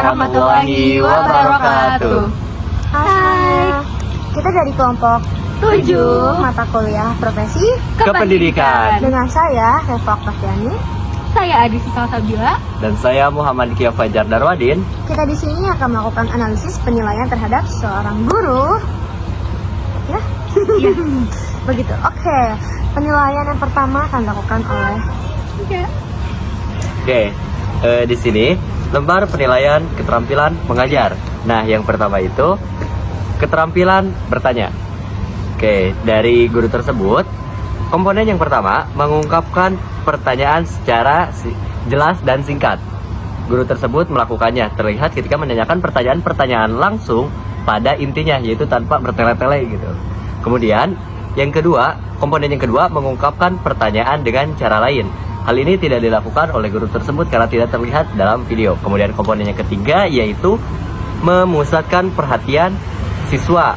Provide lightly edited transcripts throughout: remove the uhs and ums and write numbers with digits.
warahmatullahi wabarakatuh. Hai, kita dari kelompok 7 mata kuliah profesi Kependidikan. dengan saya Reva Oktaviani. Saya Adi Salsabila. Dan saya Muhammad Kia Fajar Darwadin. Kita di sini akan melakukan analisis penilaian terhadap seorang guru. Ya, Iya. begitu. Oke, penilaian yang pertama akan dilakukan oleh Oke, di sini lembar penilaian keterampilan mengajar. Nah, yang pertama itu keterampilan bertanya. Oke, dari guru tersebut, komponen yang pertama mengungkapkan pertanyaan secara jelas dan singkat. Guru tersebut melakukannya terlihat ketika menanyakan pertanyaan-pertanyaan langsung pada intinya, yaitu tanpa bertele-tele gitu. Kemudian, yang kedua, komponen yang kedua mengungkapkan pertanyaan dengan cara lain. Hal ini tidak dilakukan oleh guru tersebut karena tidak terlihat dalam video. Kemudian komponen yang ketiga yaitu memusatkan perhatian siswa.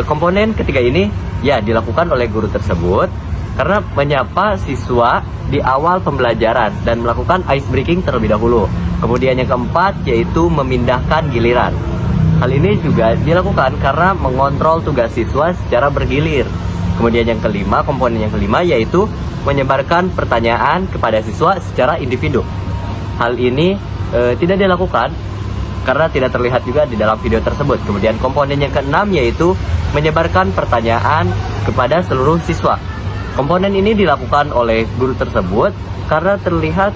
Komponen ketiga ini ya dilakukan oleh guru tersebut karena menyapa siswa di awal pembelajaran dan melakukan ice breaking terlebih dahulu. Kemudian yang keempat yaitu memindahkan giliran. Hal ini juga dilakukan karena mengontrol tugas siswa secara bergilir. Kemudian yang kelima, komponen yang kelima yaitu menyebarkan pertanyaan kepada siswa secara individu. Hal ini tidak dilakukan karena tidak terlihat juga di dalam video tersebut. Kemudian komponen yang keenam yaitu menyebarkan pertanyaan kepada seluruh siswa. Komponen ini dilakukan oleh guru tersebut karena terlihat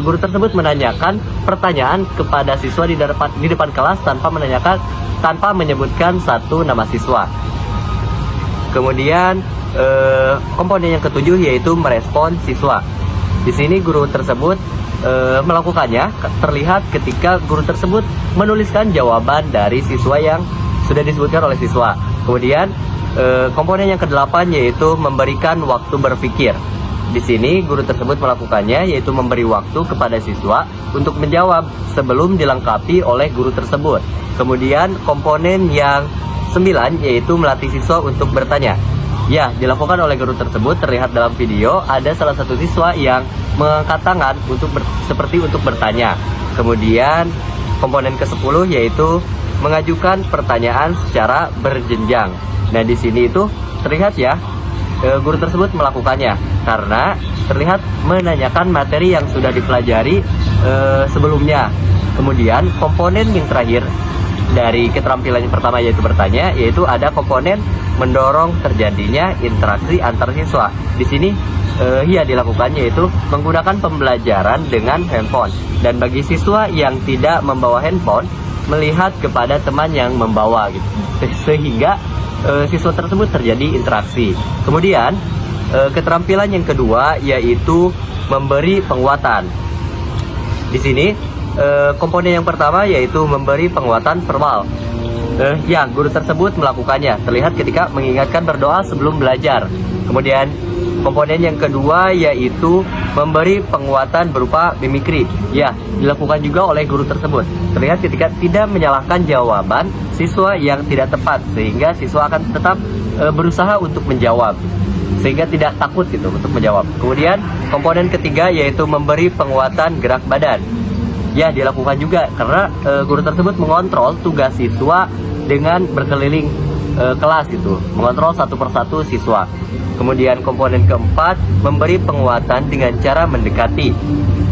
guru tersebut menanyakan pertanyaan kepada siswa di depan kelas tanpa menyebutkan satu nama siswa. Kemudian komponen yang ketujuh yaitu merespon siswa. Di sini guru tersebut melakukannya terlihat ketika guru tersebut menuliskan jawaban dari siswa yang sudah disebutkan oleh siswa. Kemudian komponen yang kedelapan yaitu memberikan waktu berpikir. Di sini guru tersebut melakukannya yaitu memberi waktu kepada siswa untuk menjawab sebelum dilengkapi oleh guru tersebut. Kemudian komponen yang 9 yaitu melatih siswa untuk bertanya. Ya, dilakukan oleh guru tersebut. Terlihat dalam video ada salah satu siswa yang mengangkat tangan seperti untuk bertanya. Kemudian komponen ke-10 yaitu mengajukan pertanyaan secara berjenjang. Nah, di sini itu terlihat ya guru tersebut melakukannya karena terlihat menanyakan materi yang sudah dipelajari sebelumnya. Kemudian komponen yang terakhir dari keterampilan yang pertama yaitu bertanya, yaitu ada komponen mendorong terjadinya interaksi antar siswa. Di sini ya dilakukannya yaitu menggunakan pembelajaran dengan handphone. Dan bagi siswa yang tidak membawa handphone, melihat kepada teman yang membawa gitu. Sehingga siswa tersebut terjadi interaksi. Kemudian keterampilan yang kedua yaitu memberi penguatan. Di sini komponen yang pertama yaitu memberi penguatan verbal. Ya, guru tersebut melakukannya terlihat ketika mengingatkan berdoa sebelum belajar. Kemudian komponen yang kedua yaitu memberi penguatan berupa mimikri. Ya, dilakukan juga oleh guru tersebut. Terlihat ketika tidak menyalahkan jawaban siswa yang tidak tepat, sehingga siswa akan tetap berusaha untuk menjawab, sehingga tidak takut gitu untuk menjawab. Kemudian komponen ketiga yaitu memberi penguatan gerak badan. Ya, dilakukan juga karena guru tersebut mengontrol tugas siswa dengan berkeliling kelas itu, mengontrol satu persatu siswa. Kemudian komponen keempat memberi penguatan dengan cara mendekati.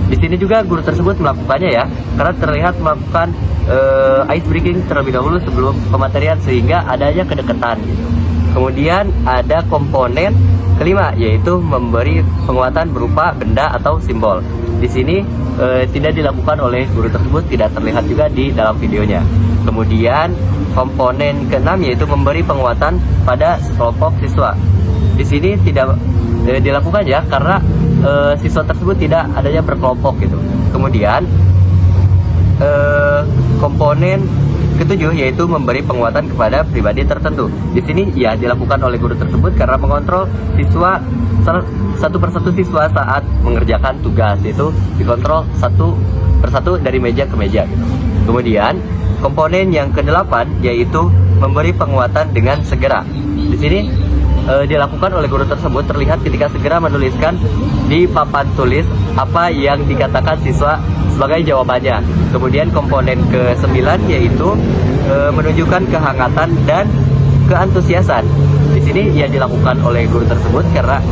Di sini juga guru tersebut melakukannya ya, karena terlihat melakukan ice breaking terlebih dahulu sebelum pematerian sehingga adanya kedekatan. Kemudian ada komponen kelima yaitu memberi penguatan berupa benda atau simbol. Di sini tidak dilakukan oleh guru tersebut, tidak terlihat juga di dalam videonya. Kemudian komponen keenam yaitu memberi penguatan pada sekelompok siswa. Di sini tidak dilakukan ya karena siswa tersebut tidak adanya berkelompok gitu. Kemudian komponen ketujuh yaitu memberi penguatan kepada pribadi tertentu. Di sini ya dilakukan oleh guru tersebut karena mengontrol siswa satu persatu siswa saat mengerjakan tugas, itu dikontrol satu persatu dari meja ke meja gitu. Kemudian komponen yang kedelapan yaitu memberi penguatan dengan segera. Di sini dilakukan oleh guru tersebut terlihat ketika segera menuliskan di papan tulis apa yang dikatakan siswa sebagai jawabannya. Kemudian komponen ke-9 yaitu menunjukkan kehangatan dan keantusiasan. Di sini ia dilakukan oleh guru tersebut karena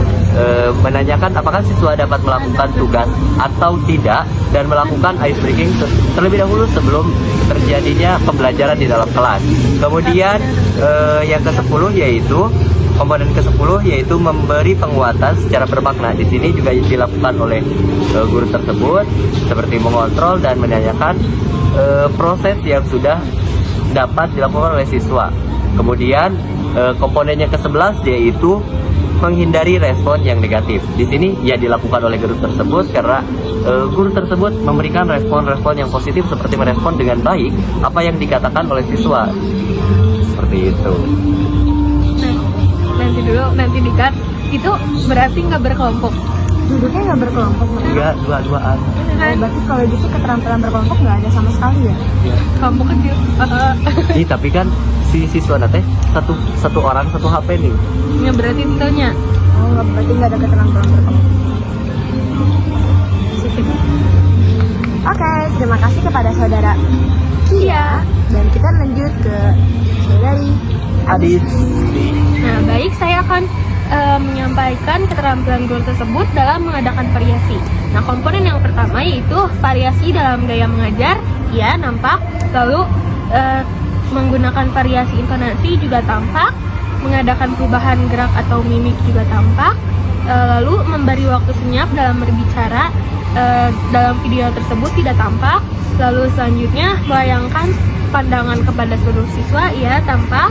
menanyakan apakah siswa dapat melakukan tugas atau tidak dan melakukan ice breaking terlebih dahulu sebelum terjadinya pembelajaran di dalam kelas. Kemudian yang ke-10 yaitu komponen ke-10 yaitu memberi penguatan secara bermakna. Di sini juga dilakukan oleh guru tersebut seperti mengontrol dan menanyakan proses yang sudah dapat dilakukan oleh siswa. Kemudian komponen yang ke-11 yaitu menghindari respon yang negatif. Di sini ia dilakukan oleh guru tersebut karena guru tersebut memberikan respon-respon yang positif seperti merespon dengan baik apa yang dikatakan oleh siswa. Seperti itu. Nanti dikat itu berarti nggak berkelompok. Duduknya nggak berkelompok. Enggak, dua-duaan. Berarti kalau gitu keterampilan berkelompok nggak ada sama sekali ya? Kelompok kecil. Ih, tapi kan si siswa nanti satu orang satu HP nih. Ya berarti tentunya. Oh, berarti nggak ada keterampilan berkelompok. Oke, terima kasih kepada saudara Kia. Dan kita lanjut ke saudari Adis. Nah, baik, saya akan menyampaikan keterampilan guru tersebut dalam mengadakan variasi. Nah, komponen yang pertama yaitu variasi dalam gaya mengajar, ya nampak. Lalu menggunakan variasi intonasi juga tampak, mengadakan perubahan gerak atau mimik juga tampak. Lalu memberi waktu senyap dalam berbicara dalam video tersebut tidak tampak. Lalu selanjutnya melayangkan pandangan kepada seluruh siswa, ya tampak.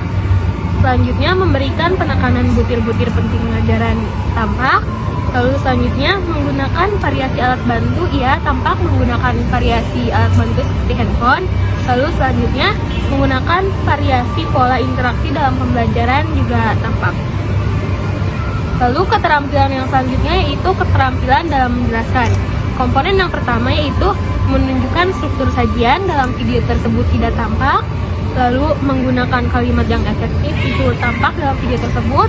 Selanjutnya memberikan penekanan butir-butir penting pengajaran tampak. Lalu selanjutnya menggunakan variasi alat bantu, ya tampak menggunakan variasi alat bantu seperti handphone. Lalu selanjutnya menggunakan variasi pola interaksi dalam pembelajaran juga tampak. Lalu keterampilan yang selanjutnya yaitu keterampilan dalam menjelaskan. Komponen yang pertama yaitu menunjukkan struktur sajian dalam video tersebut tidak tampak. Lalu menggunakan kalimat yang efektif itu tampak dalam video tersebut.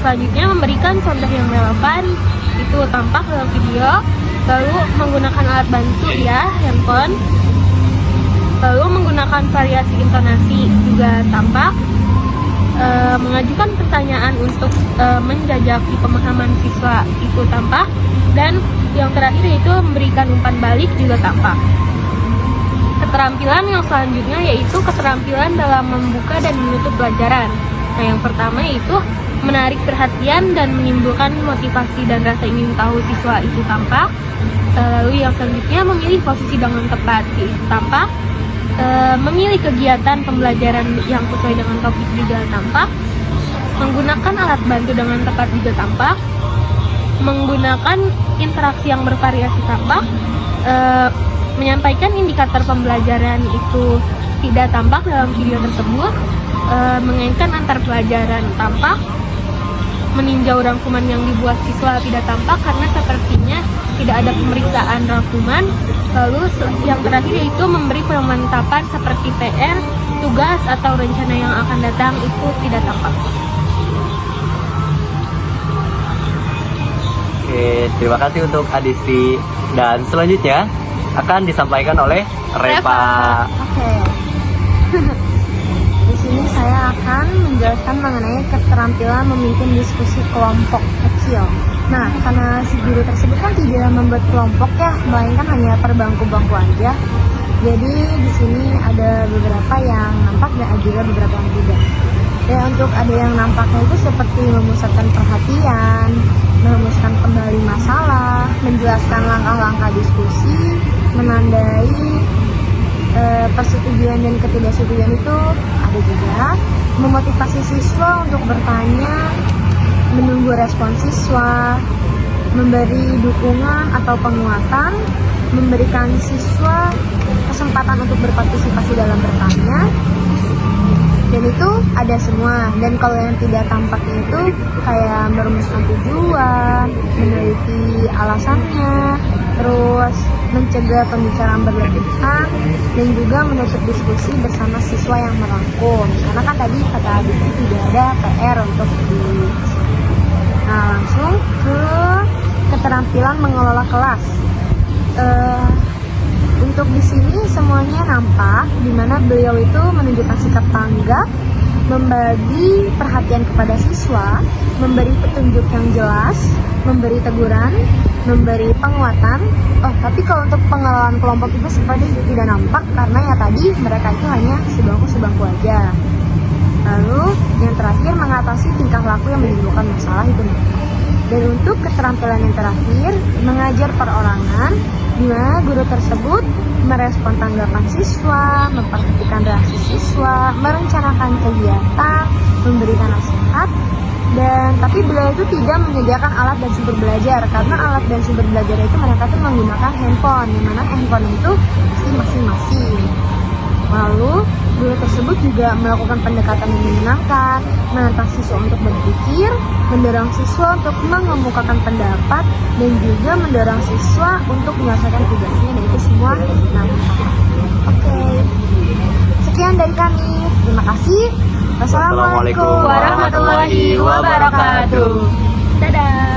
Selanjutnya memberikan contoh yang relevan itu tampak dalam video. Lalu menggunakan alat bantu, ya handphone. Lalu menggunakan variasi intonasi juga tampak. Mengajukan pertanyaan untuk menjajaki pemahaman siswa itu tampak. Dan yang terakhir yaitu memberikan umpan balik juga tampak. Keterampilan yang selanjutnya yaitu keterampilan dalam membuka dan menutup pelajaran. Nah, yang pertama yaitu menarik perhatian dan menimbulkan motivasi dan rasa ingin tahu siswa itu tampak. Lalu yang selanjutnya memilih posisi dengan tepat itu tampak. Memilih kegiatan pembelajaran yang sesuai dengan topik juga tampak. Menggunakan alat bantu dengan tepat juga tampak. Menggunakan interaksi yang bervariasi tampak. Menyampaikan indikator pembelajaran itu tidak tampak dalam video tersebut. Mengaitkan antar pelajaran tampak. Meninjau rangkuman yang dibuat siswa tidak tampak karena sepertinya tidak ada pemeriksaan rangkuman. Lalu yang terakhir yaitu memberi pemantapan seperti PR, tugas atau rencana yang akan datang itu tidak tampak. Oke, terima kasih untuk Adisti. Dan selanjutnya akan disampaikan oleh Reva. Oke. Di sini saya akan menjelaskan mengenai keterampilan memimpin diskusi kelompok kecil. Nah, karena si guru tersebut kan tidak membuat kelompok ya, melainkan hanya per bangku-bangku aja. Jadi di sini ada beberapa yang nampak dan juga beberapa yang tidak. Ya, untuk ada yang nampaknya itu seperti memusatkan perhatian, merumuskan kembali masalah, menjelaskan langkah-langkah diskusi, menandai persetujuan dan ketidaksetujuan itu ada juga, memotivasi siswa untuk bertanya, menunggu respon siswa, memberi dukungan atau penguatan, memberikan siswa kesempatan untuk berpartisipasi dalam bertanya, dan itu ada semua. Dan kalau yang tidak tampaknya itu kayak merumuskan tujuan, meneliti alasannya, terus mencegah pembicaraan berlebihan, dan juga menutup diskusi bersama siswa yang merangkum. Karena kan tadi kata Adisti tidak ada PR untuk di. Nah, langsung ke keterampilan mengelola kelas. Untuk di sini semuanya nampak, di mana beliau itu menunjukkan sikap tanggap, membagi perhatian kepada siswa, memberi petunjuk yang jelas, memberi teguran, memberi penguatan. Oh, tapi kalau untuk pengelolaan kelompok itu seperti tidak nampak karena ya tadi mereka itu hanya sebangku aja. Lalu yang terakhir mengatasi tingkah laku yang menimbulkan masalah itu nampak. Dan untuk keterampilan yang terakhir, mengajar perorangan, di mana guru tersebut merespon tanggapan siswa, memperhatikan reaksi siswa, merencanakan kegiatan, memberikan nasihat, dan tapi beliau itu tidak menyediakan alat dan sumber belajar karena alat dan sumber belajar itu mereka tuh menggunakan handphone, di mana handphone itu pasti masing-masing. Lalu guru tersebut juga melakukan pendekatan yang menyenangkan, menantang siswa untuk berpikir, mendorong siswa untuk mengemukakan pendapat, dan juga mendorong siswa untuk menyelesaikan tugasnya, dan itu semua nampak. Oke, sekian dari kami. Terima kasih. Wassalamualaikum Wassalamualaikum warahmatullahi wabarakatuh. Dadah.